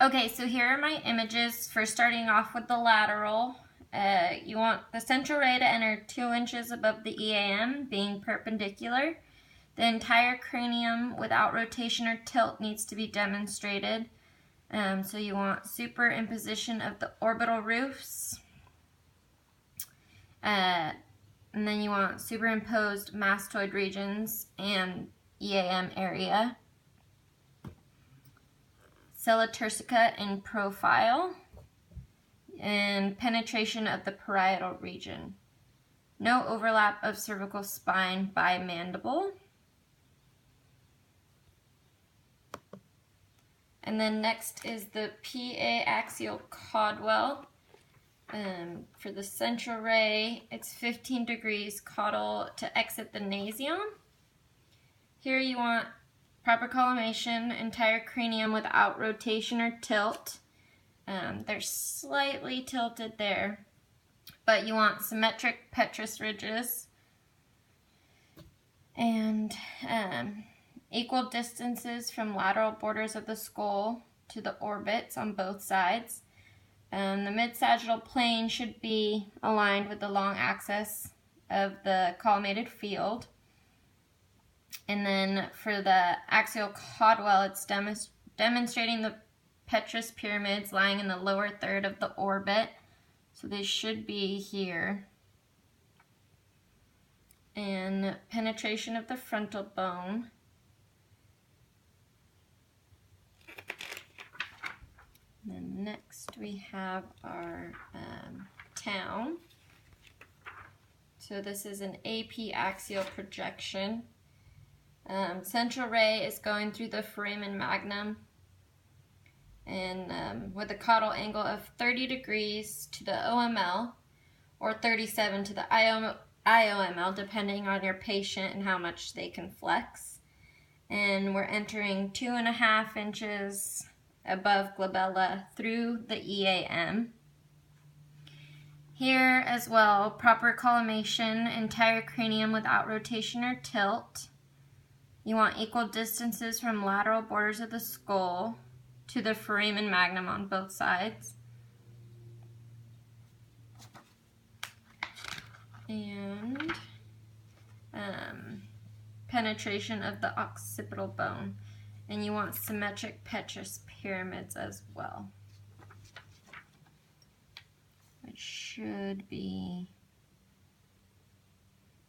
Okay, so here are my images. First, starting off with the lateral. You want the central ray to enter 2 inches above the EAM, being perpendicular. The entire cranium without rotation or tilt needs to be demonstrated. So you want superimposition of the orbital roofs. And then you want superimposed mastoid regions and EAM area. Sella turcica in profile, and penetration of the parietal region. No overlap of cervical spine by mandible. And then next is the PA axial caudal. For the central ray, it's 15 degrees caudal to exit the nasion. Here you want proper collimation, entire cranium without rotation or tilt. They're slightly tilted there, but you want symmetric petrous ridges and equal distances from lateral borders of the skull to the orbits on both sides. The mid-sagittal plane should be aligned with the long axis of the collimated field. And then for the axial caudal, it's demonstrating the petrous pyramids lying in the lower third of the orbit. So they should be here. And penetration of the frontal bone. And then next we have our town. So this is an AP axial projection. Central ray is going through the foramen magnum, and with a caudal angle of 30 degrees to the OML or 37 to the IOML, depending on your patient and how much they can flex. And we're entering 2.5 inches above glabella through the EAM. Here as well, proper collimation, entire cranium without rotation or tilt. You want equal distances from lateral borders of the skull to the foramen magnum on both sides. And penetration of the occipital bone. And you want symmetric petrous pyramids as well. It should be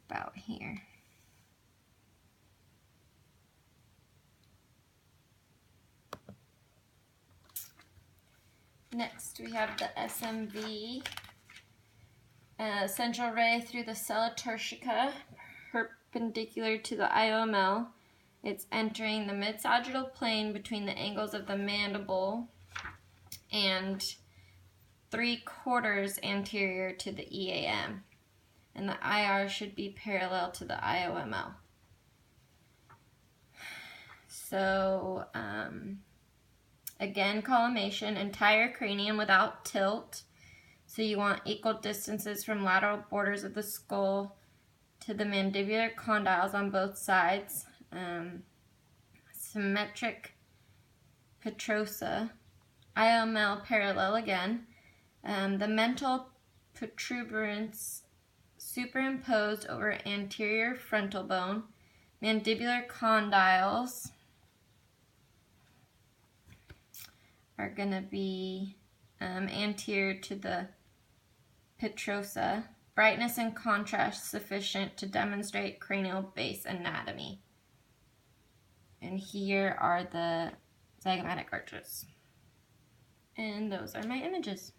about here. Next, we have the SMV, central ray through the sella turcica, perpendicular to the IOML. It's entering the mid-sagittal plane between the angles of the mandible and 3/4 anterior to the EAM. And the IR should be parallel to the IOML. So, again, collimation, entire cranium without tilt. So you want equal distances from lateral borders of the skull to the mandibular condyles on both sides. Symmetric petrosa. IOML parallel again. The mental protuberance superimposed over anterior frontal bone. Mandibular condyles are going to be anterior to the petrosa. Brightness and contrast sufficient to demonstrate cranial base anatomy. And here are the zygomatic arches. And those are my images.